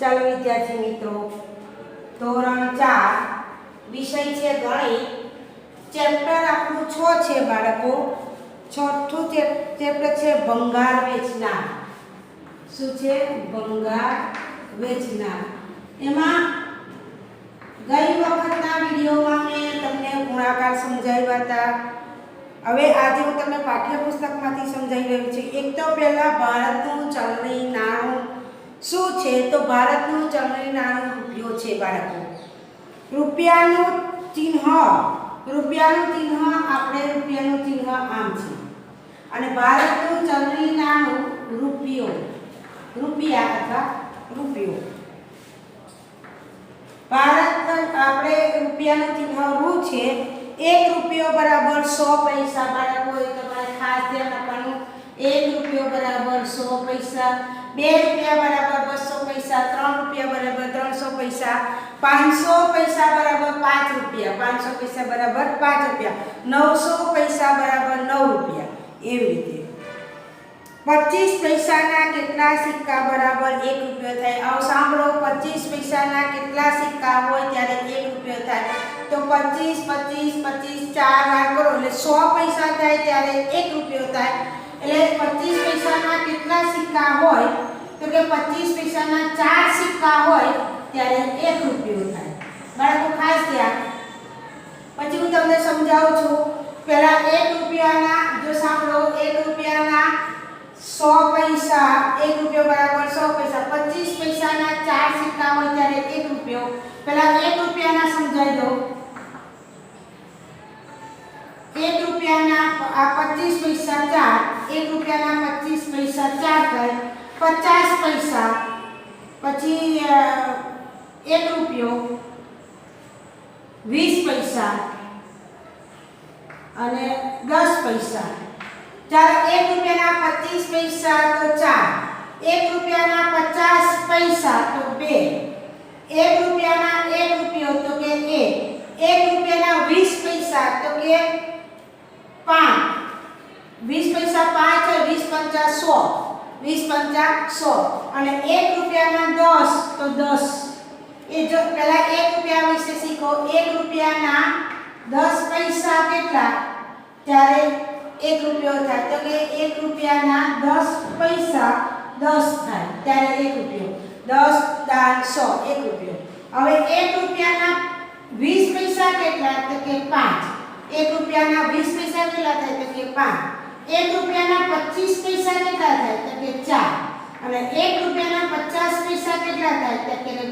ચાલો વિદ્યાર્થી મિત્રો, ધોરણ 4 વિષય છે ગણિત, ચેપ્ટર આપણું 6 છે બાળકો. છઠ્ઠું ચેપ્ટર છે ભંગાર વેચનાર. શું છે? ભંગાર વેચનાર. એમાં ગઈ વખતના વિડીયોમાં મેં તમને ગુણાકાર સમજાવ્યા હતા. હવે આજે હું તમને પાઠ્યપુસ્તકમાંથી સમજાવી રહ્યું છું. એક તો પહેલા ભારતનું ચલણી નાણું શું છે? તો ભારતનું ચલણી નાણું રૂપિયો છે બાળકો. રૂપિયાનું ચિહ્ન આપણે રૂપિયાનું ચિહ્ન આમ છે અને ભારતનું ચલણી નાણું રૂપિયા અથવા રૂપિયો. ભારત આપણે રૂપિયાનું ચિહ્ન રૂ છે. 1 રૂપિયો બરાબર 100 પૈસા બાળકો. એ તમારે ખાસ ધ્યાન આપવાનું. 1 રૂપિયો બરાબર 100 પૈસા, 2 રૂપિયા બરાબર 200 પૈસા, 3 રૂપિયા બરાબર 300 પૈસા, 500 પૈસા બરાબર 5 રૂપિયા, 500 પૈસા બરાબર 5 રૂપિયા, 900 પૈસા બરાબર 9 રૂપિયા. એવી રીતે 25 પૈસાના કેટલા સિક્કા બરાબર 1 રૂપિયો થાય? આવ સાંભળો, 25 પૈસાના કેટલા સિક્કા હોય ત્યારે 1 રૂપિયો થાય? તો 25 25 25 4 વાર કરો એટલે 100 પૈસા થાય ત્યારે 1 રૂપિયો થાય. એટલે 25 પૈસાના કેટલા સિક્કા હોય? તો કે 25 પૈસાના 4 સિક્કા હોય ત્યારે 1 રૂપિયો થાય. બાળકો ખાસ ધ્યાન. પછી હું તમને સમજાવું છું. પહેલા 1 રૂપિયાના, જો સાંભળો, 1 રૂપિયાના 100 પૈસા, 1 રૂપિયો બરાબર 100 પૈસા. 25 પૈસાના 4 સિક્કા હોય ત્યારે 1 રૂપિયો. પહેલા 1 રૂપિયાના સમજાવી દો. 1 રૂપિયાના આ 25 પૈસા 4, 1 રૂપિયાના 25 પૈસા 4 થાય 50 પૈસા. પછી 1 રૂપિયો 20 પૈસા અને 10 પૈસા. ચાલો, 1 રૂપિયાના 25 પૈસા તો 4, 1 રૂપિયાના 50 પૈસા તો 2, 1 રૂપિયાના 1 રૂપિયો તો કે 1 રૂપિયાના 20 પૈસા તો કે 5, 20 પૈસા 5 છે, 20 પંચા 100, 20 પંચા 100 અને 1 રૂપિયાના 10 તો 10. એ જો પહેલા 1 રૂપિયા વિશે શીખો. 1 રૂપિયાના 10 પૈસા કેટલા ત્યારે 1 રૂપિયો થાય? તો કે 1 રૂપિયાના 10 પૈસા 10 થાય ત્યારે 1 રૂપિયો. 10 દાન 100, 1 રૂપિયો. હવે 1 રૂપિયાના 20 પૈસા કેટલા? તો કે 5. 1 રૂપિયાના 20 પૈસા કેટલા થાય? તો કે 5. 1 રૂપિયાના 25 પૈસા કેટલા થાય? તો કે 4. અને 1 રૂપિયાના 50 પૈસા કેટલા થાય? તો કે 2.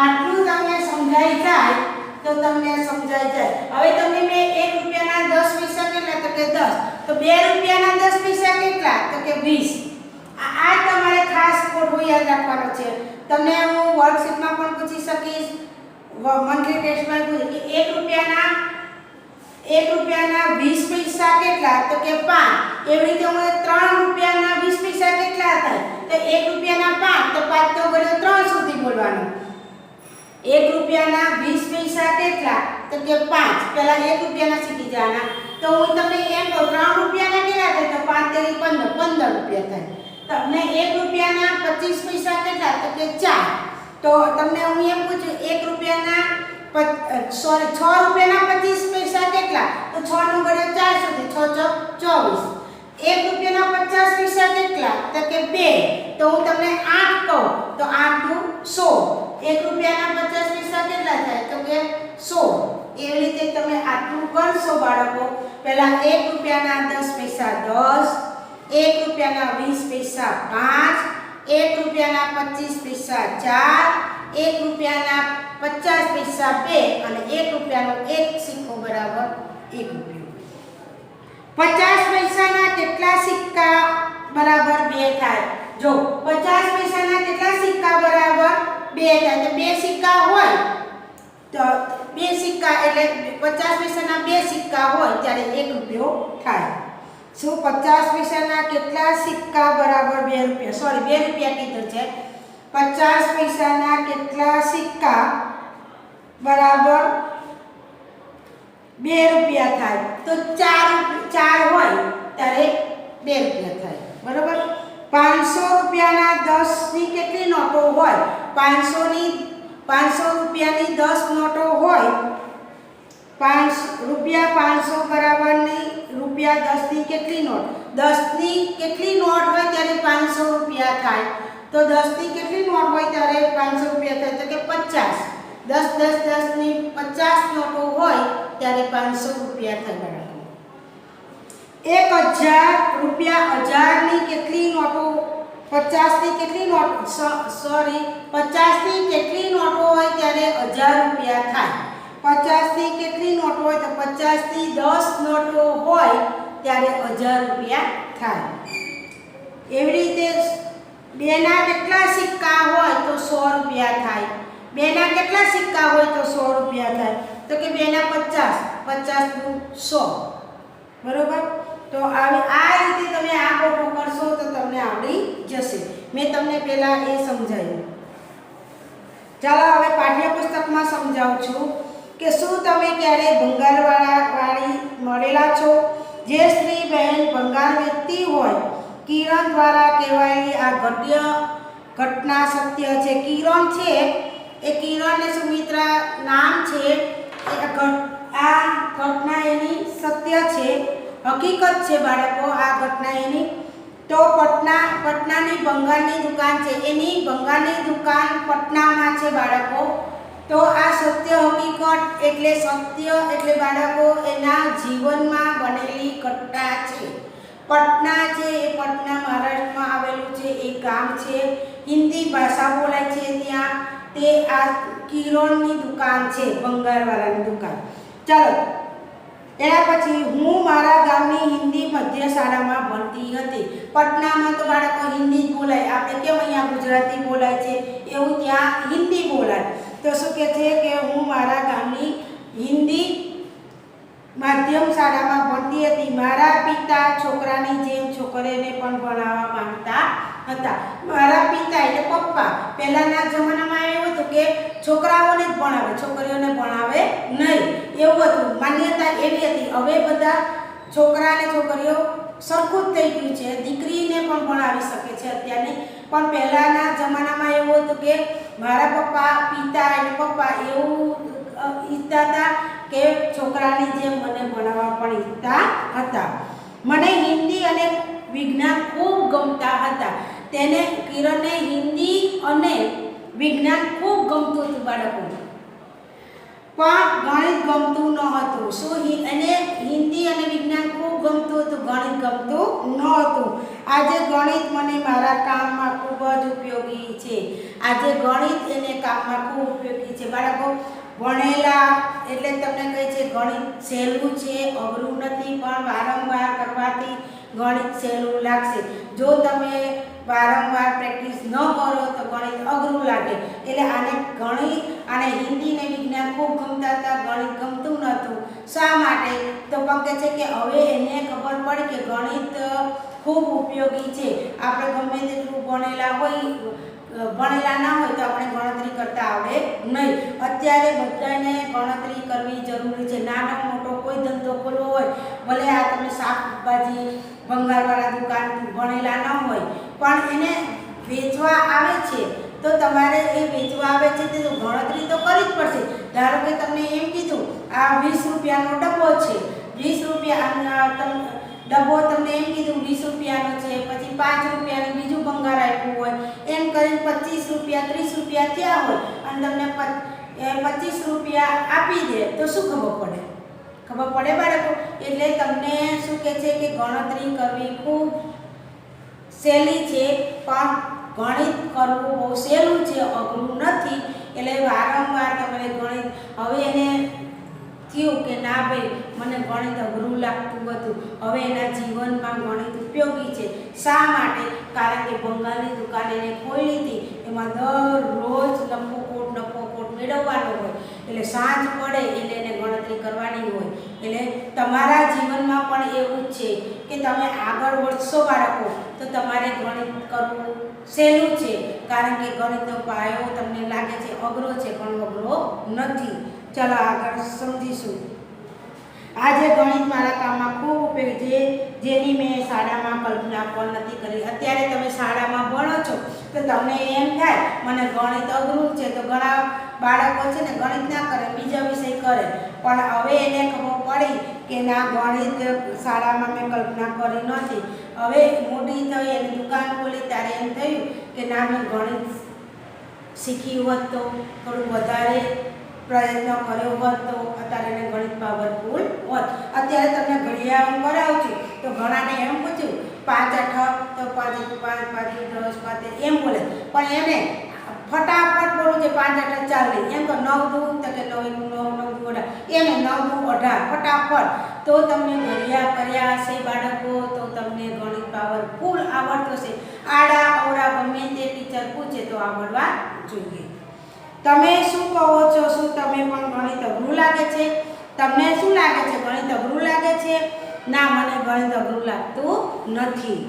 આટલું તમને સમજાઈ જાય તો તમને સમજાઈ જાય. હવે તમને મેં 1 રૂપિયાના 10 પૈસા કેટલા? તો કે 10. તો 2 રૂપિયાના 10 પૈસા કેટલા? તો કે 20. આ તમારે ખાસ કોઠો યાદ રાખવાનો છે. તમને હું વર્કશીટમાં પણ પૂછી શકીશ, મંથલી ટેસ્ટમાં પૂછું કે 1 રૂપિયાના 20 પૈસા કેટલા? તો કે 5. એવી રીતે હું 3 રૂપિયાના 20 પૈસા કેટલા થાય? તો 1 રૂપિયાના 5, તો 5 તો ગણ્યો 3 સુધી બોલવાનું. 1 રૂપિયાના 20 પૈસા કેટલા? તો કે 5. પહેલા 1 રૂપિયાના શીખી જવાના. તો હું તમને એમ કહું, 3 રૂપિયાના કેટલા થાય? તો 5 તેરી 15 રૂપિયા થાય. તમને 1 રૂપિયાના 25 પૈસા કેટલા? તો કે 4. તો તમને હું એમ પૂછું, 1 રૂપિયાના 6 રૂપિયાના 25 પૈસા કેટલા? તો 6 નો ગણ્યો 4 સુધી, 6 ચોક 24. 1 રૂપિયાના 50 પૈસા કેટલા? તો કે 2. તો હું તમને 8 કહું તો 8 દુ 16. 1 રૂપિયાના 50 પૈસા કેટલા થાય? તો કે 16. એવી રીતે તમે આટલું કરશો બાળકો. પહેલા 1 રૂપિયાના 10 પૈસા 10, 1 રૂપિયાના 20 પૈસા 5, 1 રૂપિયાના 25 પૈસા 4, 1 રૂપિયાના 50 પૈસા 2 અને 1 રૂપિયાનો 1 સિક્કો બરાબર 1 રૂપિયો. 50 પૈસાના કેટલા સિક્કા બરાબર 2 થાય? જો 50 પૈસાના કેટલા સિક્કા બરાબર 2 થાય? તો 2 સિક્કા હોય તો 2 સિક્કા એટલે 50 પૈસાના 2 સિક્કા હોય ત્યારે 1 રૂપિયો થાય. શું 50 પૈસાના કેટલા સિક્કા બરાબર 2 રૂપિયા? સોરી, 2 રૂપિયા કીધું છે. 50 પૈસાના કેટલા સિક્કા બરાબર 2 રૂપિયા થાય? તો 4 હોય ત્યારે 2 રૂપિયા થાય. બરાબર. 500 રૂપિયાના 10 ની કેટલી નોટો હોય? 500 રૂપિયાની 10 નોટો હોય, રૂપિયા 500 બરાબરની રૂપિયા 10 ની કેટલી નોટ, 10 ની કેટલી નોટ હોય ત્યારે 500 રૂપિયા થાય, તો 10 ની કેટલી નોટ હોય ત્યારે 500 રૂપિયા થાય, તો કે 50. 10 10 10 ની 50 નોટો હોય ત્યારે 500 રૂપિયા થાય. 1000 રૂપિયા 1000 ની કેટલી નોટો, 50 ની કેટલી નોટ, 50 ની કેટલી નોટો હોય ત્યારે 1000 રૂપિયા થાય. 50 ની કેટલી નોટ હોય તો 50 ની 10 નોટો હોય ત્યારે 1000 રૂપિયા થાય. એવી રીતે 2 ના કેટલા સિક્કા હોય તો 100 રૂપિયા થાય. 2 ના કેટલા સિક્કા હોય તો 100 રૂપિયા થાય, તો કે 2 ના 50, 50 નું 100. બરોબર. તો આ રીતે તમે આ ગોઠો કરશો તો તમને આવડી જશે. મેં તમને પહેલા એ સમજાવ્યું. ચાલો હવે પાઠ્યપુસ્તકમાં સમજાવું છું કે શું તમે ક્યારે ભંગારવાળી મળેલા છો? જે સ્ત્રી બહેન ભંગાર વેચતી હોય, કિરણ દ્વારા કહેવાયેલી આ ઘટના સત્ય છે. કિરણ છે એ કિરણ ને સુમિત્રા નામ છે. આ ઘટના એની સત્ય છે, હકીકત છે બાળકો. આ ઘટના એની તો પટનાની ભંગારની દુકાન છે, એની ભંગારની દુકાન પટનામાં છે બાળકો. તો આ સત્ય હકીકત એટલે સત્ય એટલે બાળકો એના જીવનમાં બનેલી ઘટના છે. પટના છે એ પટના મહારાષ્ટ્રમાં આવેલું છે, એક ગામ છે, હિન્દી ભાષા બોલાય છે ત્યાં. તે આ કિરણની દુકાન છે, ભંગારવાળાની દુકાન. ચાલો એના પછી હું મારા ગામની હિન્દી મધ્ય શાળામાં ભણતી હતી. પટનામાં તો બાળકો હિન્દી જ બોલાય, આપણે કેમ અહીંયા ગુજરાતી બોલાય છે એવું ત્યાં હિન્દી બોલાય. તો શું કહે છે કે હું મારા ગામની હિન્દી માધ્યમ શાળામાં ભણતી હતી. મારા પિતા છોકરાની જેમ છોકરીને પણ ભણાવવા માંગતા હતા. મારા પિતા એટલે પપ્પા પહેલાના જમાનામાં એવું હતું કે છોકરાઓને જ ભણાવે, છોકરીઓને ભણાવે નહીં, એવું હતું. માન્યતા એવી હતી. હવે બધા છોકરા અને છોકરીઓ સરખું જ થઈ ગયું છે, દીકરીને પણ ભણાવી શકે છે અત્યારની. પણ પહેલાના જમાનામાં એવું હતું કે મારા પિતા એટલે પપ્પા એવું ઈચ્છતા હતા કે છોકરાની જેમ મને ભણાવવા પણ ઈચ્છતા હતા. મને હિન્દી અને વિજ્ઞાન ખૂબ ગમતા હતા. તેને કિરણને હિન્દી અને વિજ્ઞાન ખૂબ ગમતું હતું બાળકો, પણ ગણિત ગમતું ન હતું. શું એને હિન્દી અને વિજ્ઞાન ખૂબ ગમતું હતું, ગણિત ગમતું ન હતું. આજે ગણિત મને મારા કામમાં ખૂબ જ ઉપયોગી છે. આજે ગણિત એને કામમાં ખૂબ ઉપયોગી છે બાળકો. ભણેલા એટલે તમને કહે છે ગણિત સહેલું છે, અઘરું નથી, પણ વારંવાર કરવાથી ગણિત સહેલું લાગશે. જો તમે વારંવાર પ્રેક્ટિસ ન કરો તો ગણિત અઘરું લાગે. એટલે આને હિન્દી ને વિજ્ઞાન ખૂબ ગમતા હતા, ગણિત ગમતું નહોતું. શા માટે? તો કહે છે કે હવે એને ખબર પડી કે ગણિત ખૂબ ઉપયોગી છે. આપણે ગમે તેટલું ભણેલા ના હોય તો આપણે ગણતરી કરતા આવડે નહીં. અત્યારે બધાને ગણતરી કરવી જરૂરી છે. નાનો મોટો કોઈ ધંધો ખોલવો હોય, ભલે આ તમે શાકભાજી ભંગારવાળા દુકાન ભણેલા ન હોય પણ એને વેચવા આવે છે તો તમારે એ વેચવા આવે છે તો ગણતરી તો કરવી જ પડશે. ધારો કે તમને એમ કીધું આ 20 રૂપિયાનો ડબ્બો છે, 20 રૂપિયા ડબ્બો તમને એમ કીધું 20 રૂપિયાનો છે, પછી 5 રૂપિયાનું બીજું ભંગાર આપ્યું હોય, એમ કરીને 25 રૂપિયા 30 રૂપિયા થયા હોય અને તમને 25 રૂપિયા આપી દે તો શું ખબર પડે? ખબર પડે બાળકો? એટલે તમને શું કહે છે કે ગણતરી કરવી ખૂબ સહેલી છે, પણ ગણિત કરવું બહુ સહેલું છે, અઘરું નથી. એટલે વારંવાર તમારે ગણિત હવે એને થયું કે ના ભાઈ મને ગણિત અઘરું લાગતું હતું, હવે એના જીવનમાં ગણિત ઉપયોગી છે. શા માટે? કારણ કે ભંગારની દુકાન એને ખોલી હતી, એમાં દરરોજ નફો કોટ મેળવવાનો હોય. એટલે સાંજ પડે એટલે એને ગણતરી કરવાની હોય. એટલે તમારા જીવનમાં પણ એવું જ છે કે તમે આગળ વધશો બાળકો તો તમારે ગણિત કરવું સહેલું છે. કારણ કે ગણિતનો પાયો તમને લાગે છે અઘરો છે, પણ અઘરો નથી. ચાલો આગળ સમજીશું. આજે ગણિત મારા કામમાં ખૂબ ઉપયોગી છે, જેની મેં શાળામાં કલ્પના પણ નથી કરી. અત્યારે તમે શાળામાં ભણો છો તો તમને એમ થાય મને ગણિત અઘરું છે, તો ઘણા બાળકો છે ને ગણિત ના કરે, બીજા વિષય કરે, પણ હવે એને ખબર પડી કે ના, ગણિત શાળામાં મેં કલ્પના કરી નથી. હવે મોટી થઈ અને દુકાન ખોલી ત્યારે એમ થયું કે ના, મેં ગણિત શીખી હોત તો થોડું વધારે પ્રયત્ન કર્યો હોત તો અત્યારે એને ગણિત પાવરફુલ હોત. અત્યારે તમને ઘડિયાળ કરાવું છું તો ઘણાને એમ પૂછ્યું 5 8 તો 5 5 5 10 5 એમ બોલે, પણ એને ફટાફટ બોલું છે 5 8 40, એમ તો 9 2 તો કે 9 9 9 એમ 9 2 18 ફટાફટ. તો તમને ઘડિયાળ કર્યા હશે બાળકો તો તમને ગણિત પાવરફુલ આવડતો છે. આડા અવડા ગમે તે ટીચર પૂછે તો આવડવા જોઈએ. તમે શું કહો છો? શું તમે પણ ગણિત અઘરું લાગે છે? તમને શું લાગે છે? ગણિત અઘરું લાગે છે? ના, મને ગણિત અઘરું લાગતું નથી.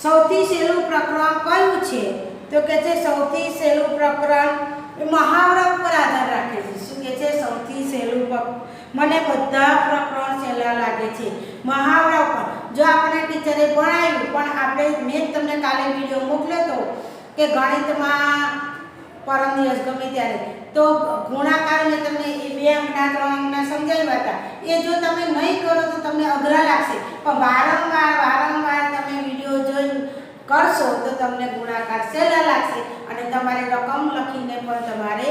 સૌથી સહેલું પ્રકરણ કયું છે? તો કે છે સૌથી સહેલું પ્રકરણ મહાવરા ઉપર આધાર રાખે છે. શું કે છે? સૌથી સહેલું મને બધા પ્રકરણ સહેલા લાગે છે મહાવરા ઉપર. જો આપણે ટીચરે ભણાવ્યું પણ આપણે મેં તમને કાલે વિડીયો મોકલ્યો હતો કે ગણિતમાં પરમ દિવસ ગમે ત્યારે તો ગુણાકાર મેં તમને 2 અંકના 3 અંકના સમજાવ્યા હતા. એ જો તમે નહીં કરો તો તમને અઘરા લાગશે, પણ વારંવાર તમે વિડીયો જોઈ કરશો તો તમને ગુણાકાર સહેલા લાગશે અને તમારે રકમ લખીને પણ તમારે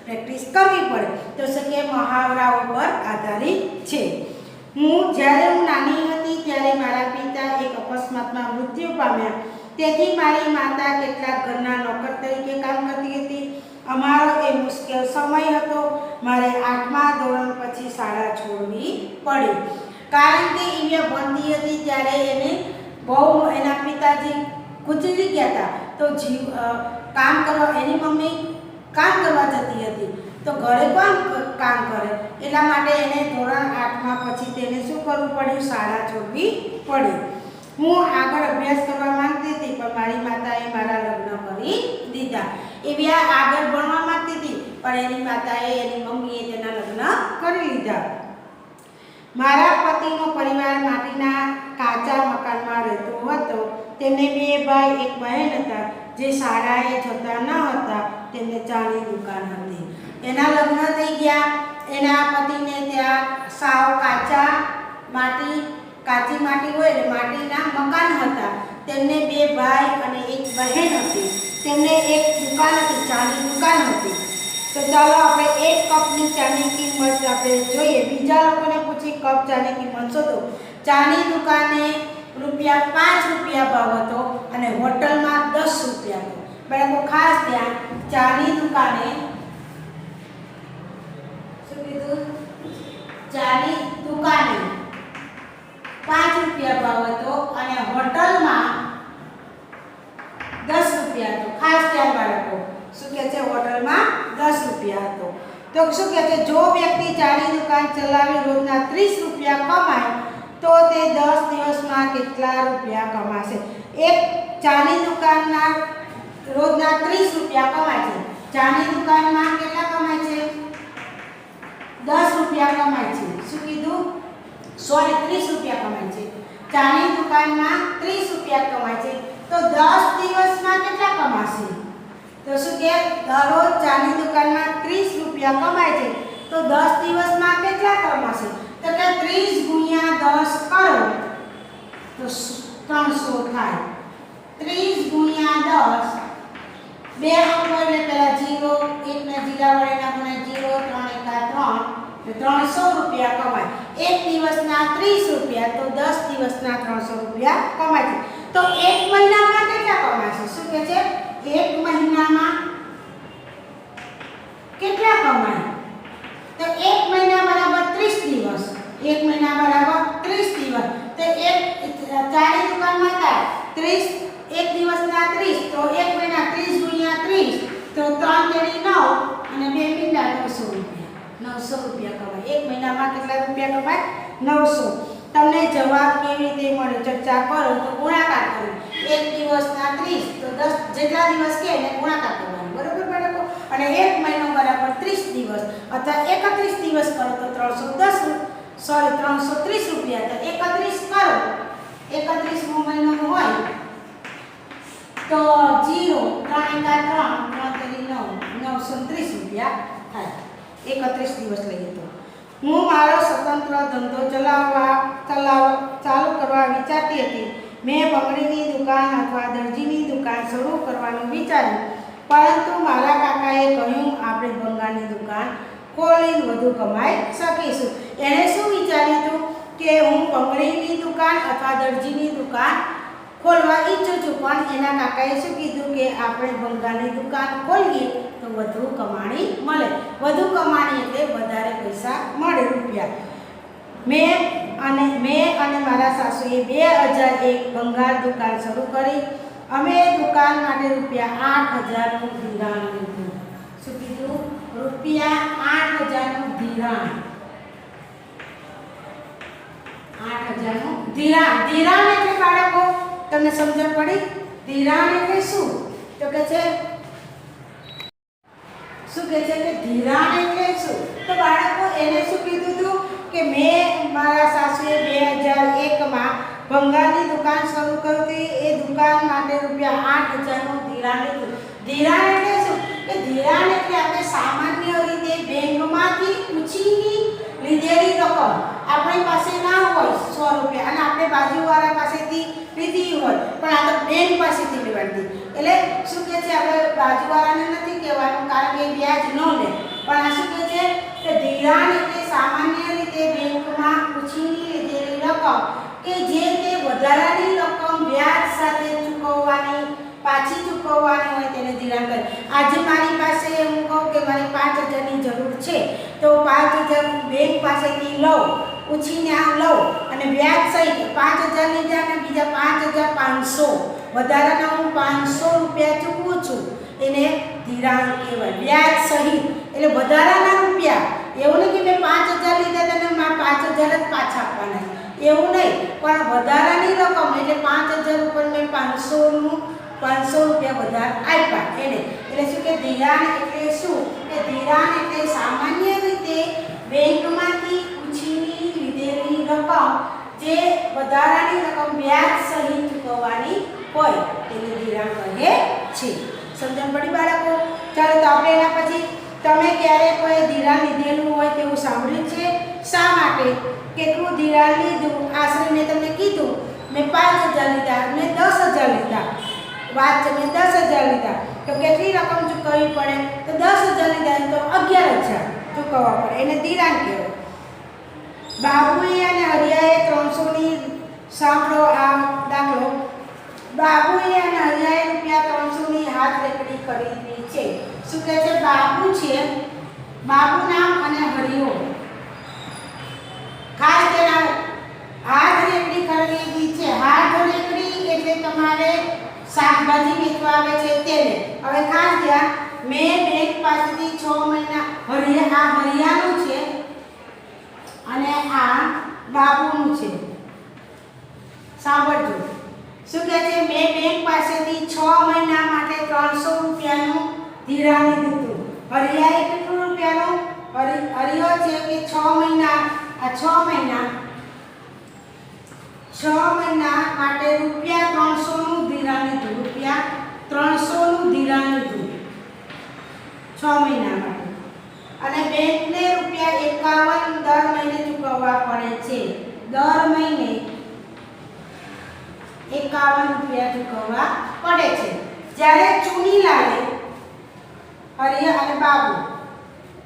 પ્રેક્ટિસ કરવી પડે. તો શું કે મહાવરા ઉપર આધારિત છે. જ્યારે હું નાની હતી ત્યારે મારા પિતા એક અકસ્માતમાં મૃત્યુ પામ્યા. તેથી મારી માતા કેટલાક ઘરના નોકર તરીકે કામ કરતી હતી. અમારો એ મુશ્કેલ સમય હતો. મારે 8મા ધોરણ પછી શાળા છોડવી પડી, કારણ કે એ ભણતી હતી ત્યારે એને બહુ એના પિતાજી ગુજરી ગયા હતા. તો કામ કરવા એની મમ્મી કામ કરવા જતી હતી તો ઘરે કોણ કામ કરે, એટલા માટે એને ધોરણ 8માં પછી તેને શું કરવું પડ્યું? શાળા છોડવી પડી. હું આગળ અભ્યાસ કરવા માંગતી હતી પણ મારી માતાએ મારા લગ્ન કરી દીધા. એવી આગળ ભણવા માંગતી હતી પણ એની માતાએ એની મમ્મીએ તેના લગ્ન કરી લીધા. મારા પતિનો પરિવાર માટીના કાચા મકાનમાં રહેતો હતો. તેમને 2 ભાઈ 1 બહેન હતા જે શાળાએ જતા ન હતા. તેમને ચાની દુકાન હતી. એના લગ્ન થઈ ગયા. એના પતિને ત્યાં સાવ કાચી માટી હોય એટલે માટીના મકાન હતા. તેમને 2 ભાઈ અને 1 બહેન હતી. તેમને એક દુકાન હતી, ચાની દુકાન હતી. તો ચાલો આપણે 1 કપની ચાની કિંમત આપણે જોઈએ. બીજા લોકોને પૂછી કપ ચાની કિંમત શોધો. ચાની દુકાને ₹5 ભાવ હતો અને હોટલમાં ₹10 હતો. બરાબર, ખાસ ધ્યાન. ચાની દુકાને શું કીધું? ચાની દુકાને ₹5 ભાવ હતો અને હોટલમાં ₹10 હતો. ખાસ ધ્યાન બાળકો. શું કહે છે? હોટલમાં ₹10 હતો. તો શું કહે છે? જો વ્યક્તિ ચાની દુકાન ચલાવી રોજના ₹30 કમાય તો તે 10 દિવસમાં કેટલા રૂપિયા કમાશે? એક ચાની દુકાનના રોજના ₹30 કમાય છે. ચાની દુકાનમાં કેટલા કમાય છે? ₹10 કમાય છે. શું કીધું? સોરી, ₹30 કમાય છે. ચાની દુકાનમાં ₹30 કમાય છે તો 10 દિવસમાં કેટલા કમાશે? તો શું કે દરરોજ ચાની દુકાનમાં ₹30 કમાય છે તો 10 દિવસમાં કેટલા કમાશે? તો કે 30 × 10 કરો તો 300 થાય. 30 × 10 2 અંકો એટલે પહેલા 0, 1 ને 0 વડે નાખવાના 0, 3 × 3 એટલે ₹300 કમાય. 1 દિવસના ₹30 તો 10 દિવસના ₹300 કમાય છે. તો 1 મહિનામાં કેટલા કમાશે? શું કહે છે? 1 મહિનામાં કેટલા કમાય? તો 1 મહિના બરાબર 30 દિવસ. 1 મહિના બરાબર 30 દિવસ. તો ચાની દુકાનમાં થાય 30, 1 દિવસના 30 તો 1 મહિના 30 × 30 તો 3 તેરી 9 અને 2 મહિના ₹900 કમાય. 1 મહિનામાં કેટલા રૂપિયા કમાય? 900. તમને જવાબ કેવી રીતે મળે ચર્ચા કરો તો ગુણાકાર કરો. 1 દિવસના 30 તો 10 જેટલા દિવસ કે એને ગુણાકાર કરવાનો. બરોબર બાળકો? અને 1 મહિનો બરાબર 30 દિવસ અથવા 31 દિવસ કરો તો 330 રૂપિયા. તો 31 કરો, 31મો મહિનો હોય તો 0 3 × 3 3 930 રૂપિયા થાય. 31 દિવસ લઈએ તો હું મારો સ્વતંત્ર ધંધો ચાલુ કરવા વિચારતી હતી. મેં બંગડીની દુકાન અથવા દરજીની દુકાન શરૂ કરવાનું વિચાર્યું, પરંતુ મારા કાકાએ કહ્યું આપણે બંગાળની દુકાન ખોલીને વધુ કમાઈ શકીશું. એણે શું વિચાર્યું હતું કે હું બંગડીની દુકાન અથવા દરજીની દુકાન ખોલવા ઈચ્છું છું, પણ એના કાકાએ શું કીધું કે આપણે બંગાળની દુકાન ખોલીએ તો વધુ કમાણી મળે. વધુ કમાણી એટલે વધારે પૈસા મળે, રૂપિયા. મેં અને મારા સાસુએ 2001 બંગાળ દુકાન શરૂ કરી. અમે દુકાન માટે રૂપિયા 8,000નું ધિરાણ લીધું. શું કીધું? રૂપિયા 8,000નું ધિરાણ. 8,000નું ધિરાણ. ધિરાણ એટલે બાળકો તમને સમજણ પડી? ધિરાણ એટલે શું? તો કે છે કે ધિરાણ એટલે શું? તો બાળકો એને શું કીધું હતું કે મેં મારા સાસુએ 2001માં બંગાળની દુકાન શરૂ કરી હતી. એ દુકાન માટે રૂપિયા 8,000નું ધિરાણ લીધું. ધિરાણ એટલે શું? કે ધિરાણ એટલે આપણે સામાન્ય રીતે બેંકમાંથી ઉછીની લીધેલી રકમ આપણી પાસે ના હોય 100 રૂપિયા અને આપણે બાજુવાળા પાસેથી લીધી હોય, પણ આ તો બેંક પાસેથી લેવાની. એટલે શું કહે છે, આપણે બાજુવાળાને નથી કહેવાનું કારણ કે વ્યાજ ન લે, પણ આ શું કહે છે કે ધિરાણ એટલે સામાન્ય રીતે બેંકમાં ઉછીની લીધેલી રકમ કે જે તે વધારાની રકમ વ્યાજ સાથે ચૂકવવાની, પાછી ચૂકવવાની હોય તેને ધિરાણ કહે. આજે મારી પાસે હું કહું કે મારે 5,000ની જરૂર છે, તો 5,000 બેંક પાસેથી લઉં, ઉછીને લઉં અને વ્યાજ સહિત 5,000 લીધા અને બીજા 5,500 વધારાના હું 500 રૂપિયા ચૂકવું છું, એને ધિરાણ કહેવાય. વ્યાજ સહિત એટલે વધારાના રૂપિયા. એવું નહીં કે મેં 5,000 લીધા હતા અને મારે 5,000 જ પાછા આપવાના, એવું નહીં, પણ વધારાની રકમ એટલે 5,000 ઉપર મેં 500 રૂપિયા વધારે આપ્યા એને. એટલે શું કે ધિરાણ એટલે શું? કે ધિરાણ એટલે સામાન્ય રીતે બેંકમાંથી ઉછીની લીધેલી રકમ જે વધારાની રકમ વ્યાજ સહિત ચૂકવવાની હોય તેને ધિરાણ કહે છે. સમજણ પડી બાળકો? ચાલો તો આપણે એના પછી તમે ક્યારે કોઈ ધિરાણ લીધેલું હોય તેવું સાંભળ્યું છે? શા માટે? કેટલું ધિરાણ લીધું? આશરે મેં તમને કીધું મેં 5,000 લીધા, મેં 10,000 લીધા. વાત છે મેં 10,000 લીધા તો કેટલી રકમ ચૂકવવી પડે? તો 10,000 લીધા તો 11,000 ચૂકવવા પડે, એને ધિરાણ કહેવાય. બાબુએ અને હરિયાએ 300ની સાંભળો આ દાખલો. બાબુએ અને હરિયાએ રૂપિયા 300ની હાથ રેકડી ખરીદી છે. શું કહે છે? બાબુ છે, બાબુ નામ અને હરિયો. ખાસ તેના હાથ રેકડી ખરીદી છે. હાથ રેકડી એટલે તમારે શાકભાજી વેચવા આવે છે તેને. હવે ખાસ ધ્યાન, મેં બેંક પાસેથી 6 મહિના હરિયાનું છે અને આ બાબુનું છે. સાંભળજો શું કહે છે? મેં બેંક પાસેથી 6 મહિના માટે 300 રૂપિયાનું ધિરાણ લીધું હતું. હરિયાએ કેટલું રૂપિયાનું? હરિયો છે કે 6 મહિના, આ 6 મહિના માટે રૂપિયા 300નું ધિરાણ લીધું. રૂપિયા 300નું ધિરાણ લીધું 6 મહિના માટે. અને બેંકને રૂપિયા 51 દર મહિને ચૂકવવા પડે છે. દર મહિને 51 રૂપિયા ચૂકવવા પડે છે. જ્યારે ચુનીલાલે હરિયા અને બાબુ,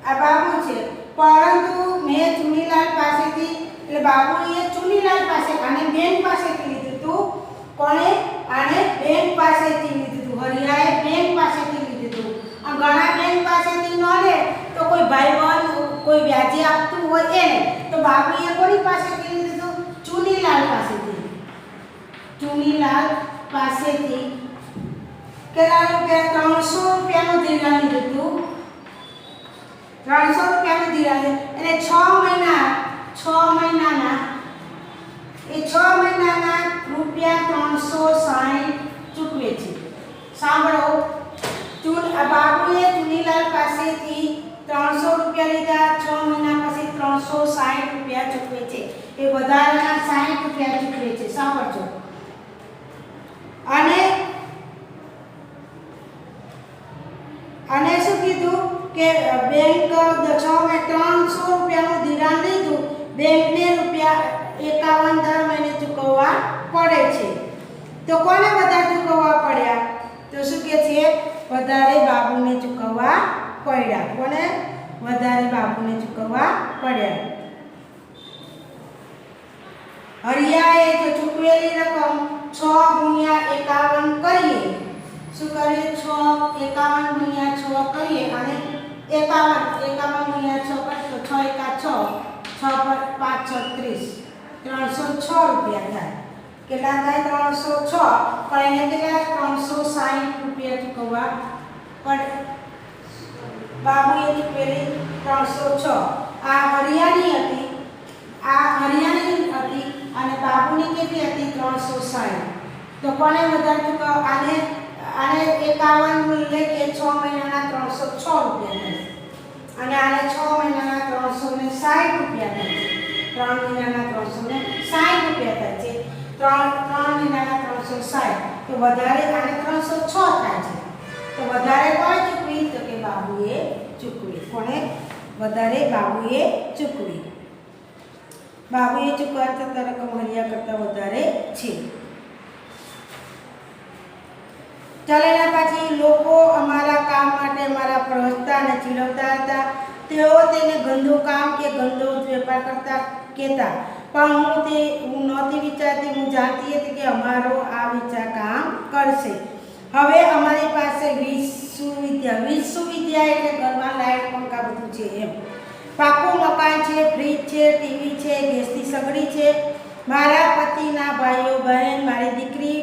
આ બાબુ છે, પરંતુ મેં ચુનીલાલ પાસેથી એટલે બાબુએ ચુનીલાલ પાસે આને બેંક પાસેથી લીધું હતું. કોણે? આને બેંક પાસેથી લીધું હતું. હરિયાએ બેંક પાસેથી લીધું હતું. આ ઘણા બેંક પાસેથી ન લે તો કોઈ ભાઈબંધ કોઈ વ્યાજે આપતું હોય એને, તો બાબુએ કોની પાસેથી લીધું હતું? ચુનીલાલ પાસેથી. ચુનીલાલ પાસેથી કેટલા રૂપિયા? 300 રૂપિયાનું ધિરાણ લીધું હતું. 300 રૂપિયાનું ધિરાણ એટલે 6 મહિનાના રૂપિયા 360 ચૂકવે છે. સાંભળો, બાબુએ ચુનીલાલ વધારાના 60 રૂપિયા ચૂકવે છે. સાંભળજો. અને શું કીધું કે બેંક 300 રૂપિયાનું ધિરાણ લીધું, બેંકને ₹51 દર મહિને ચૂકવવા પડે છે. તો કોને વધારે ચૂકવવા પડ્યા? તો શું કે છે? વધારે બાબુને ચૂકવવા પડ્યા. કોને? વધારે બાબુને ચૂકવવા પડ્યા. હરિયાએ જો ચૂકવેલી રકમ 6 × 51 કરીએ. શું કરીએ? 6 51 × 6 કરીએ અને 51 × 6 કરીએ તો 6 × 6 6 પર 5 6 30 306 રૂપિયા થાય. કેટલા થાય? 306. પણ એને કેટલા? 360 રૂપિયા ચૂકવવા પડે. બાબુએ ચૂકવેલી 306. આ હરિયાની હતી, અને બાબુની કેટલી હતી? 360. તો કોને વધારે ચૂકવ? આને 51 લેકે 6 મહિનાના 306 રૂપિયા થાય અને આને 6 મહિનાના 360 રૂપિયા થાય. 3 મહિનાના 360 રૂપિયા થાય છે. 3 મહિનાના 360. તો વધારે આને 306 થાય છે. તો વધારે કોણે ચૂકવી? તો કે બાબુએ ચૂકવી. કોણે વધારે? બાબુએ ચૂકવી. બાબુએ ચૂકવવાની થતા રકમ હરિયા કરતાં વધારે છે. ચાલો એના પછી લોકો અમારા કામ માટે અમારા પર હસતા અને ચીડવતા હતા. તેઓ તેને ગંદુ કામ કે ગંદો વેપાર કરતા કહેતા, પણ હું નહોતી વિચારતી. હું જાણતી હતી કે અમારો આ વિચાર કામ કરશે. હવે અમારી પાસે 20 સુવિધા એટલે ઘરમાં લાઈટ પંખા બધું છે એમ. પાકું મકાન છે, ફ્રીજ છે, ટીવી છે, ગેસની સગડી છે. મારા પતિના ભાઈઓ બહેન, મારી દીકરી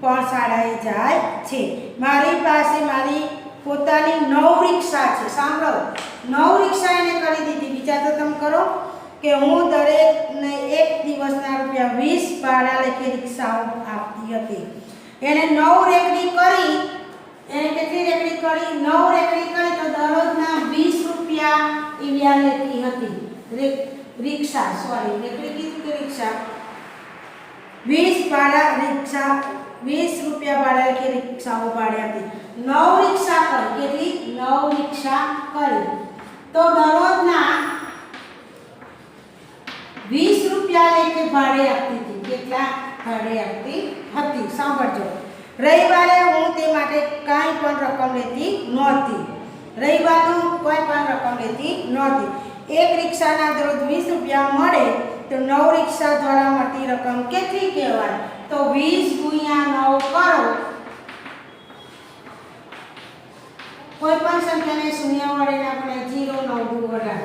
પણ શાળાએ જાય છે. મારી પાસે મારી પોતાની 9 રિક્ષા છે. સાંભળો, 9 રિક્ષા એને કરી દીધી. વિચાર તો તમે કરો કે હું દરેકને એક દિવસના ₹20 ભાડા લેખે રિક્ષાઓ આપતી હતી. એને 9 રેકડી કરી. એને કેટલી રેકડી કરી? 9 રેકડી કરી તો દરરોજના ₹20 ઇવ્યા લેતી હતી. રિક્ષા, સોરી, રેકડી કીધું કે રિક્ષા? 20 ભાડા રિક્ષા, ₹20 ભાડા લેખે રિક્ષાઓ ભાડે આપી. 9 રિક્ષા કરી. કેટલી? 9 રિક્ષા કરી. તો દરરોજના ₹20 લેખે ભાડે આપતી હતી. કેટલા ભાડે આપતી હતી? સાંભળજો. રવિવારે હું તે માટે કાંઈ પણ રકમ લેતી નહોતી. રવિવારનું કોઈ પણ રકમ લેતી નહોતી. એક રિક્ષાના દરરોજ ₹20 મળે તો 9 રિક્ષા દ્વારા મળતી રકમ કેટલી કહેવાય? તો 20 × 9 કરો. કોઈ પણ સંખ્યાને શૂન્ય વડે આપણે 0 9 વડે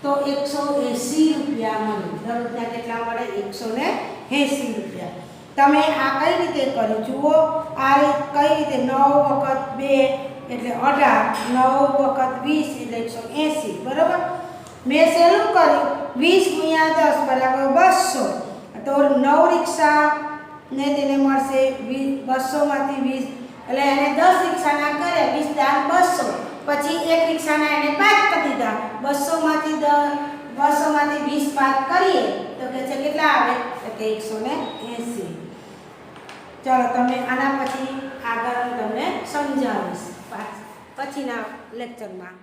તો ₹180 મળે. દરરોજના કેટલા મળે? ₹180. તમે આ કઈ રીતે કર્યું જુઓ. આ કઈ રીતે? 9 × 2 એટલે 18, 9 × 20 એટલે 180. બરાબર? મેં સહેલું કર્યું. 20 × 10 બરાબર 200. તો 9 રિક્ષા ને તેને મળશે 200 માંથી 20 એટલે એને 10 રિક્ષાના કર્યા. 20 દાન 200. પછી એક રિક્ષાના એને 5 કરી દીધા. 200 માંથી 20 બાદ કરીએ તો કે છે કેટલા આવે? તો કે 180. ચાલો તમે આના પછી આગળ તમને સમજાવીશ પછીના લેક્ચરમાં.